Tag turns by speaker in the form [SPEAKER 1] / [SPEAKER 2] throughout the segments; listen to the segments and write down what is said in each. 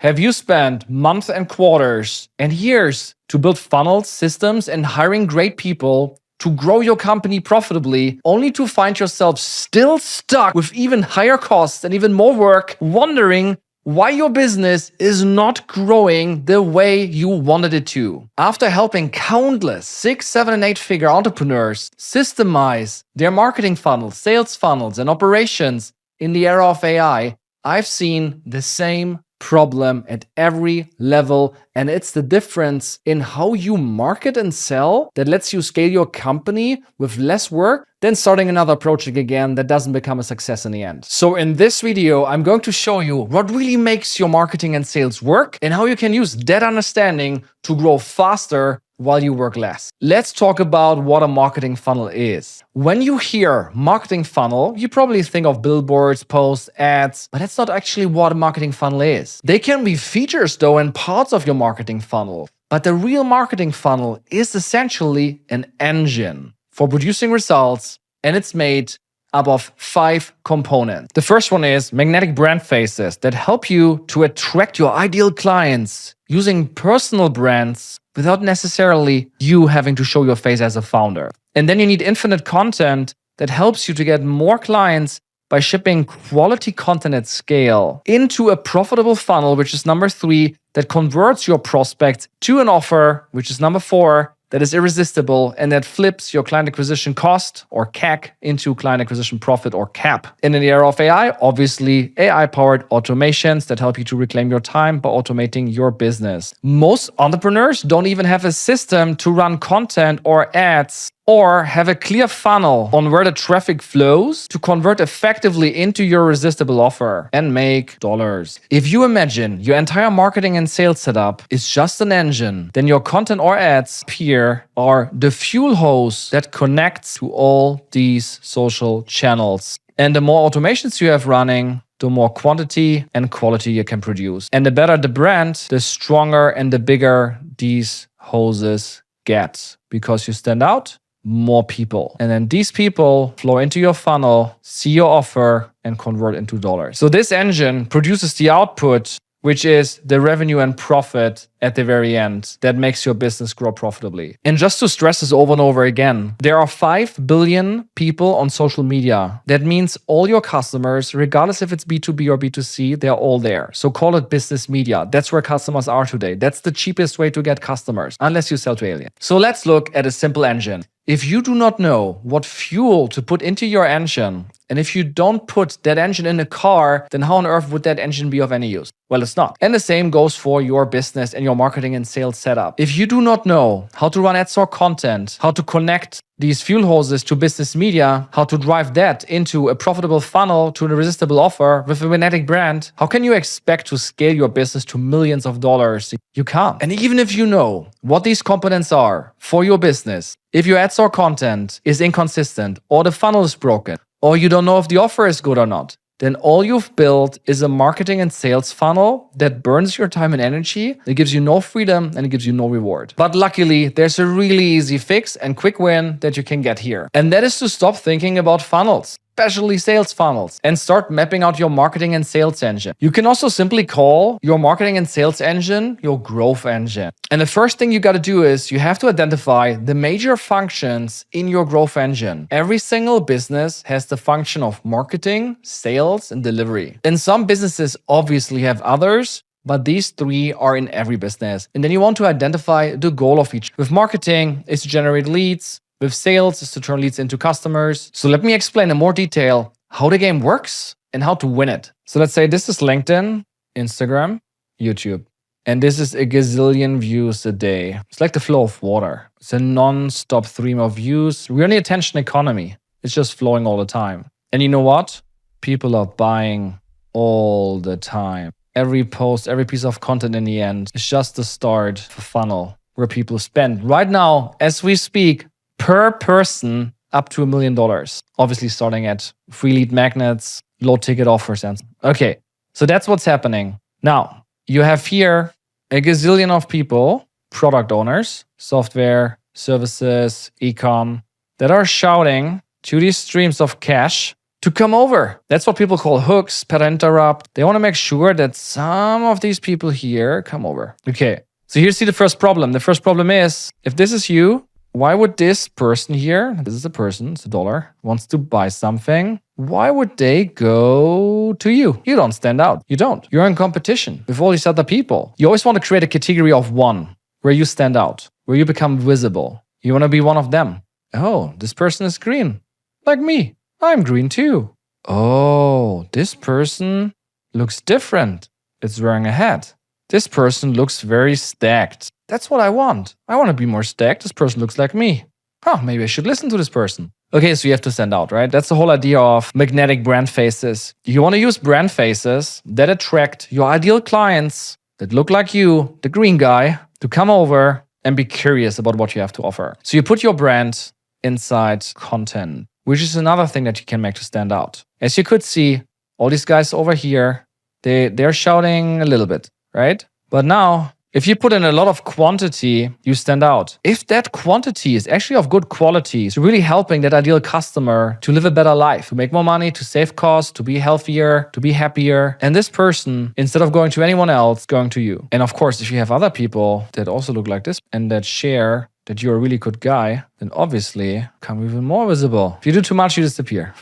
[SPEAKER 1] Have you spent months and quarters and years to build funnels, systems, and hiring great people to grow your company profitably, only to find yourself still stuck with even higher costs and even more work, wondering why your business is not growing the way you wanted it to? After helping countless 6, 7, and 8-figure entrepreneurs systemize their marketing funnels, sales funnels, and operations in the era of AI, I've seen the same problem at every level, and it's the difference in how you market and sell that lets you scale your company with less work than starting another project again that doesn't become a success in the end. So in this video, I'm going to show you what really makes your marketing and sales work and how you can use that understanding to grow faster while you work less. Let's talk about what a marketing funnel is. When you hear marketing funnel, you probably think of billboards, posts, ads, but that's not actually what a marketing funnel is. They can be features though and parts of your marketing funnel, but the real marketing funnel is essentially an engine for producing results, and it's made up of 5 components. The first one is magnetic brand faces that help you to attract your ideal clients using personal brands without necessarily you having to show your face as a founder. And then you need infinite content that helps you to get more clients by shipping quality content at scale into a profitable funnel, which is number 3, that converts your prospect to an offer, which is number 4, that is irresistible and that flips your client acquisition cost or CAC into client acquisition profit or CAP. And in the era of AI, obviously AI-powered automations that help you to reclaim your time by automating your business. Most entrepreneurs don't even have a system to run content or ads or have a clear funnel on where the traffic flows to convert effectively into your irresistible offer and make dollars. If you imagine your entire marketing and sales setup is just an engine, then your content or ads here are the fuel hose that connects to all these social channels. And the more automations you have running, the more quantity and quality you can produce. And the better the brand, the stronger and the bigger these hoses get, because you stand out, more people. And then these people flow into your funnel, see your offer, and convert into dollars. So this engine produces the output, which is the revenue and profit at the very end that makes your business grow profitably. And just to stress this over and over again, there are 5 billion people on social media. That means all your customers, regardless if it's B2B or B2C, they're all there. So call it business media. That's where customers are today. That's the cheapest way to get customers, unless you sell to aliens. So let's look at a simple engine. If you do not know what fuel to put into your engine, and if you don't put that engine in a car, then how on earth would that engine be of any use? Well, it's not. And the same goes for your business and your marketing and sales setup. If you do not know how to run ads or content, how to connect these fuel hoses to business media, how to drive that into a profitable funnel to an irresistible offer with a magnetic brand, how can you expect to scale your business to millions of dollars? You can't. And even if you know what these components are for your business, if your ads or content is inconsistent or the funnel is broken, or you don't know if the offer is good or not, then all you've built is a marketing and sales funnel that burns your time and energy, it gives you no freedom, and it gives you no reward. But luckily, there's a really easy fix and quick win that you can get here. And that is to stop thinking about funnels, especially sales funnels, and start mapping out your marketing and sales engine. You can also simply call your marketing and sales engine your growth engine. And the first thing you got to do is you have to identify the major functions in your growth engine. Every single business has the function of marketing, sales, and delivery. And some businesses obviously have others, but these 3 are in every business. And then you want to identify the goal of each. With marketing, it's to generate leads. With sales, is to turn leads into customers. So let me explain in more detail how the game works and how to win it. So let's say this is LinkedIn, Instagram, YouTube. And this is a gazillion views a day. It's like the flow of water. It's a non-stop stream of views. We're in the attention economy. It's just flowing all the time. And you know what? People are buying all the time. Every post, every piece of content in the end is just the start of a funnel where people spend right now, as we speak, per person up to $1 million. Obviously starting at free lead magnets, low ticket offers. And okay, so that's what's happening. Now, you have here a gazillion of people, product owners, software, services, e-com, that are shouting to these streams of cash to come over. That's what people call hooks, pattern interrupt. They want to make sure that some of these people here come over. Okay, so here's the first problem. The first problem is, if this is you, why would this person here, this is a person, it's a dollar, wants to buy something, why would they go to you? You don't stand out. You don't. You're in competition with all these other people. You always want to create a category of one where you stand out, where you become visible. You want to be one of them. Oh, this person is green. Like me. I'm green too. Oh, this person looks different. It's wearing a hat. This person looks very stacked. That's what I want. I want to be more stacked. This person looks like me. Maybe I should listen to this person. Okay, so you have to stand out, right? That's the whole idea of magnetic brand faces. You want to use brand faces that attract your ideal clients that look like you, the green guy, to come over and be curious about what you have to offer. So you put your brand inside content, which is another thing that you can make to stand out. As you could see, all these guys over here, they're shouting a little bit, right? But now, if you put in a lot of quantity, you stand out. If that quantity is actually of good quality, it's really helping that ideal customer to live a better life, to make more money, to save costs, to be healthier, to be happier. And this person, instead of going to anyone else, going to you. And of course, if you have other people that also look like this and that share that you're a really good guy, then obviously become even more visible. If you do too much, you disappear.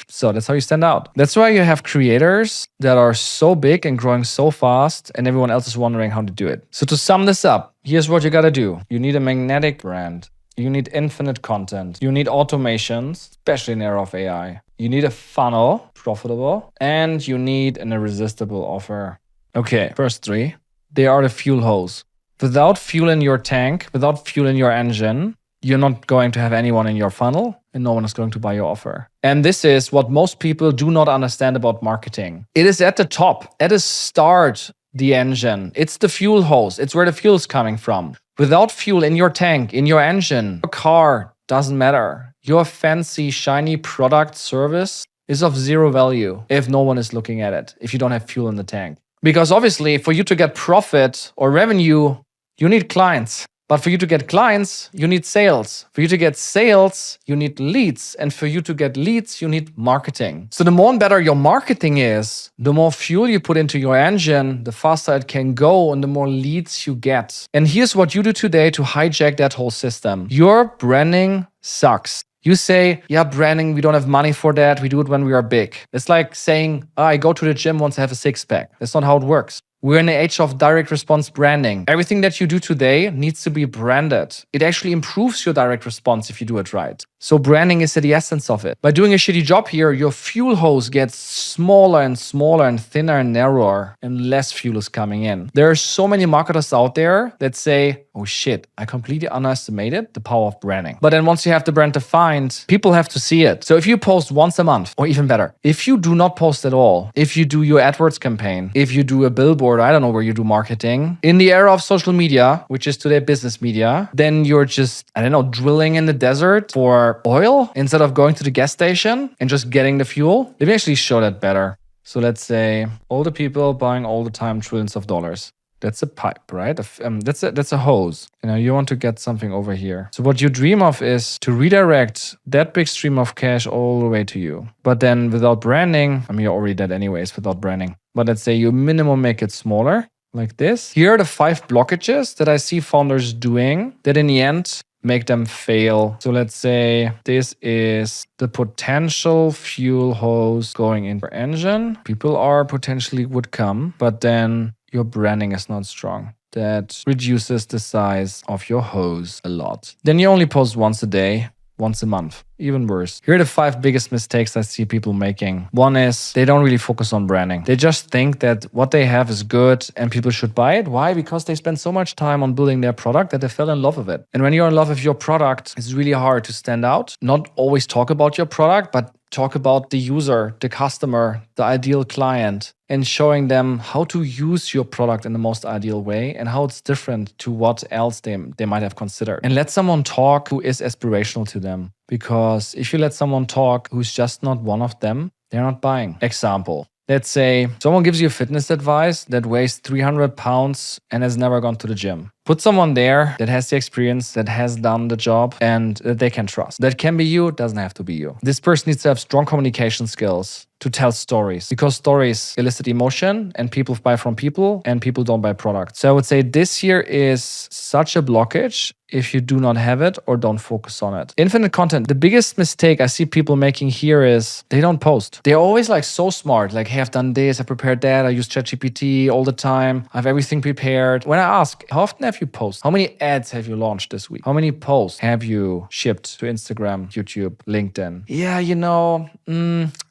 [SPEAKER 1] So that's how you stand out. That's why you have creators that are so big and growing so fast and everyone else is wondering how to do it. So to sum this up, here's what you gotta do. You need a magnetic brand. You need infinite content. You need automations, especially in the era of AI. You need a funnel, profitable, and you need an irresistible offer. Okay, first three, they are the fuel hose. Without fuel in your tank, without fuel in your engine, you're not going to have anyone in your funnel and no one is going to buy your offer. And this is what most people do not understand about marketing. It is at the top, at the start, the engine. It's the fuel hose. It's where the fuel is coming from. Without fuel in your tank, in your engine, your car, doesn't matter. Your fancy, shiny product service is of zero value if no one is looking at it, if you don't have fuel in the tank. Because obviously, for you to get profit or revenue, you need clients. But for you to get clients, you need sales. For you to get sales, you need leads. And for you to get leads, you need marketing. So the more and better your marketing is, the more fuel you put into your engine, the faster it can go and the more leads you get. And here's what you do today to hijack that whole system. Your branding sucks. You say, yeah, branding, we don't have money for that. We do it when we are big. It's like saying, I go to the gym once I have a six-pack. That's not how it works. We're in the age of direct response branding. Everything that you do today needs to be branded. It actually improves your direct response if you do it right. So branding is the essence of it. By doing a shitty job here, your fuel hose gets smaller and smaller and thinner and narrower and less fuel is coming in. There are so many marketers out there that say, oh shit, I completely underestimated the power of branding. But then once you have the brand defined, people have to see it. So if you post once a month, or even better, if you do not post at all, if you do your AdWords campaign, if you do a billboard, I don't know where you do marketing, in the era of social media, which is today business media, then you're just, drilling in the desert for oil instead of going to the gas station and just getting the fuel. Let me actually show that better. So let's say all the people buying all the time trillions of dollars. That's a pipe, right? That's a hose. You want to get something over here. So what you dream of is to redirect that big stream of cash all the way to you. But then without branding, you're already dead anyways without branding. But let's say you minimum make it smaller, like this. Here are the 5 blockages that I see founders doing that in the end make them fail. So let's say this is the potential fuel hose going in your engine. People are potentially would come, but then your branding is not strong. That reduces the size of your hose a lot. Then you only post once a day, once a month. Even worse. Here are the 5 biggest mistakes I see people making. One is they don't really focus on branding. They just think that what they have is good and people should buy it. Why? Because they spend so much time on building their product that they fell in love with it. And when you're in love with your product, it's really hard to stand out. Not always talk about your product, but talk about the user, the customer, the ideal client, and showing them how to use your product in the most ideal way and how it's different to what else they might have considered. And let someone talk who is aspirational to them. Because if you let someone talk who's just not one of them, they're not buying. Example, Let's say someone gives you fitness advice that weighs 300 pounds and has never gone to the gym. Put someone there that has the experience, that has done the job, and that they can trust. That can be you, doesn't have to be you. This person needs to have strong communication skills to tell stories, because stories elicit emotion, and people buy from people, and people don't buy products. So I would say this year is such a blockage if you do not have it or don't focus on it. Infinite content. The biggest mistake I see people making here is they don't post. They're always like so smart. Like, hey, I've done this, I prepared that, I use ChatGPT all the time, I have everything prepared. When I ask, how often have you posted? How many ads have you launched this week? How many posts have you shipped to Instagram, YouTube, LinkedIn? Yeah,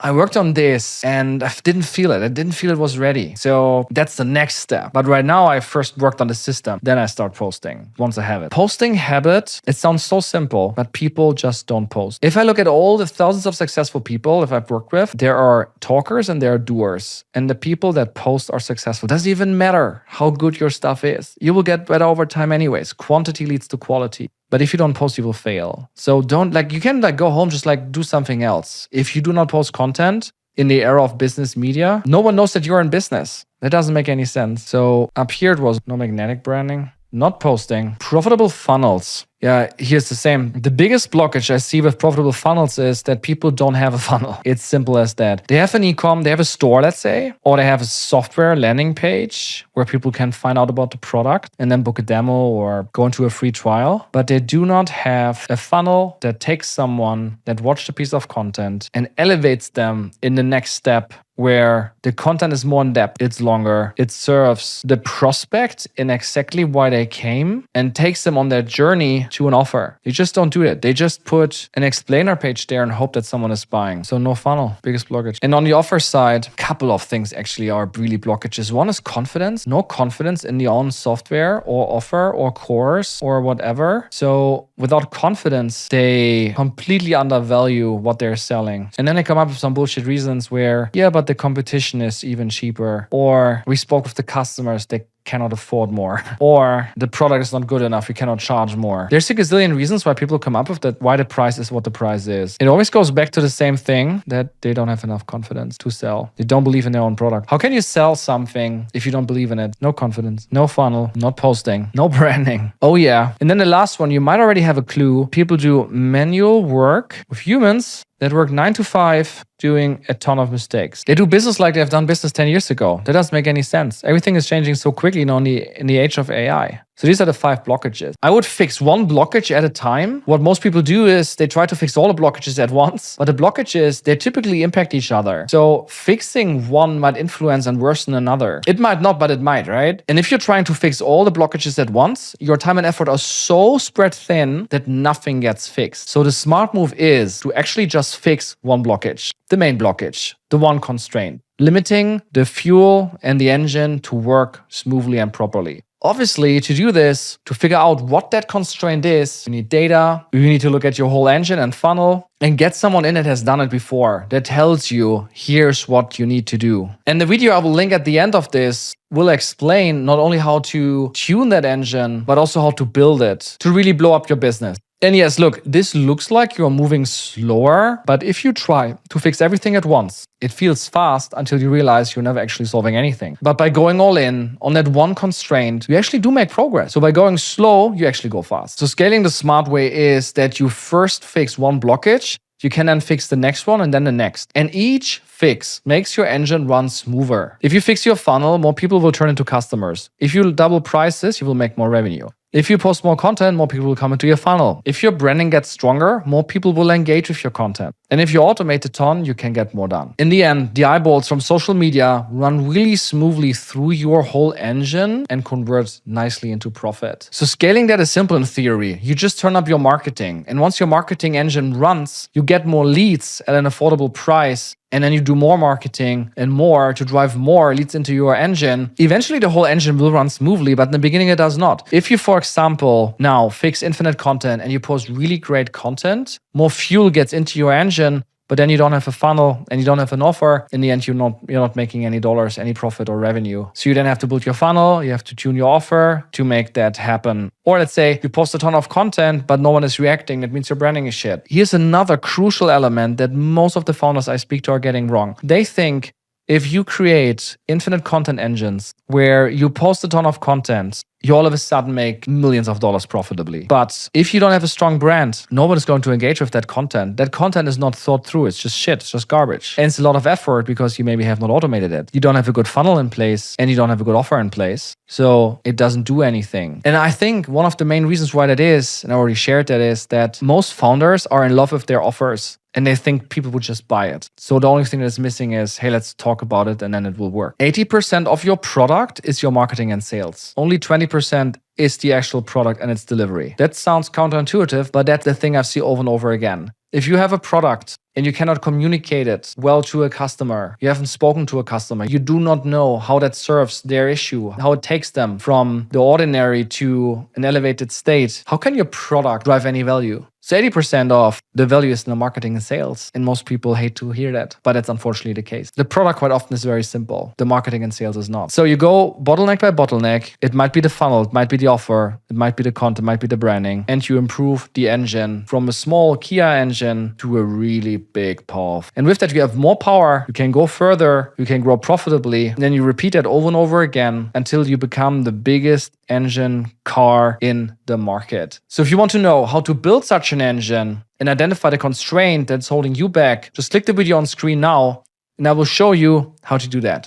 [SPEAKER 1] I worked on this and I didn't feel it. I didn't feel it was ready. So that's the next step. But right now I first worked on the system. Then I start posting once I have it. Posting habit, it sounds so simple, but people just don't post. If I look at all the thousands of successful people if I've worked with, there are talkers and there are doers. And the people that post are successful. Doesn't even matter how good your stuff is. You will get better over time anyways. Quantity leads to quality. But if you don't post, you will fail. So you can go home, just do something else. If you do not post content in the era of business media, no one knows that you're in business. That doesn't make any sense. So up here it was no magnetic branding, not posting, profitable funnels. Yeah, here's the same. The biggest blockage I see with profitable funnels is that people don't have a funnel. It's simple as that. They have an e-com, they have a store, let's say, or they have a software landing page where people can find out about the product and then book a demo or go into a free trial. But they do not have a funnel that takes someone that watched a piece of content and elevates them in the next step, where the content is more in depth, it's longer, it serves the prospect in exactly why they came and takes them on their journey to an offer. They just don't do it. They just put an explainer page there and hope that someone is buying. So no funnel, biggest blockage. And on the offer side, a couple of things actually are really blockages. One is confidence. No confidence in their own software or offer or course or whatever. So without confidence, they completely undervalue what they're selling. And then they come up with some bullshit reasons where, yeah, but the competition is even cheaper. Or we spoke with the customers, they cannot afford more. Or the product is not good enough, we cannot charge more. There's a gazillion reasons why people come up with that, why the price is what the price is. It always goes back to the same thing, that they don't have enough confidence to sell. They don't believe in their own product. How can you sell something if you don't believe in it? No confidence, no funnel, not posting, no branding. Oh yeah. And then the last one, you might already have a clue. People do manual work with humans that work 9 to 5 doing a ton of mistakes. They do business like they've done business 10 years ago. That doesn't make any sense. Everything is changing so quickly now in the age of AI. So these are the 5 blockages. I would fix one blockage at a time. What most people do is they try to fix all the blockages at once, but the blockages, they typically impact each other. So fixing one might influence and worsen another. It might not, but it might, right? And if you're trying to fix all the blockages at once, your time and effort are so spread thin that nothing gets fixed. So the smart move is to actually just fix one blockage, the main blockage, the one constraint, limiting the fuel and the engine to work smoothly and properly. Obviously, to do this, to figure out what that constraint is, you need data, you need to look at your whole engine and funnel, and get someone in that has done it before, that tells you, here's what you need to do. And the video I will link at the end of this will explain not only how to tune that engine, but also how to build it to really blow up your business. And yes, look, this looks like you're moving slower, but if you try to fix everything at once, it feels fast until you realize you're never actually solving anything. But by going all in on that one constraint, you actually do make progress. So by going slow, you actually go fast. So scaling the smart way is that you first fix one blockage, you can then fix the next one and then the next. And each fix makes your engine run smoother. If you fix your funnel, more people will turn into customers. If you double prices, you will make more revenue. If you post more content, more people will come into your funnel. If your branding gets stronger, more people will engage with your content. And if you automate a ton, you can get more done. In the end, the eyeballs from social media run really smoothly through your whole engine and convert nicely into profit. So scaling that is simple in theory. You just turn up your marketing. And once your marketing engine runs, you get more leads at an affordable price. And then you do more marketing and more to drive more leads into your engine. Eventually, the whole engine will run smoothly, but in the beginning, it does not. If you, for example, now fix infinite content and you post really great content, more fuel gets into your engine, but then you don't have a funnel and you don't have an offer. In the end, you're not making any dollars, any profit or revenue. So you then have to build your funnel, you have to tune your offer to make that happen. Or let's say you post a ton of content, but no one is reacting. That means your branding is shit. Here's another crucial element that most of the founders I speak to are getting wrong. They think If you create infinite content engines where you post a ton of content, you all of a sudden make millions of dollars profitably. But if you don't have a strong brand, nobody's going to engage with that content. That content is not thought through. It's just shit. It's just garbage. And it's a lot of effort because you maybe have not automated it. You don't have a good funnel in place and you don't have a good offer in place. So it doesn't do anything. And I think one of the main reasons why that is, and I already shared that, is that most founders are in love with their offers. And they think people would just buy it. So the only thing that's missing is, hey, let's talk about it and then it will work. 80% of your product is your marketing and sales. Only 20% is the actual product and its delivery. That sounds counterintuitive, but that's the thing I see over and over again. If you have a product and you cannot communicate it well to a customer, you haven't spoken to a customer, you do not know how that serves their issue, how it takes them from the ordinary to an elevated state, how can your product drive any value? So 80% of the value is in the marketing and sales. And most people hate to hear that, but that's unfortunately the case. The product quite often is very simple. The marketing and sales is not. So you go bottleneck by bottleneck. It might be the funnel, it might be the offer, it might be the content, it might be the branding. And you improve the engine from a small Kia engine to a really big power. And with that, you have more power. You can go further. You can grow profitably. And then you repeat that over and over again until you become the biggest engine car in the market. So if you want to know how to build such an engine and identify the constraint that's holding you back, just click the video on screen now and I will show you how to do that.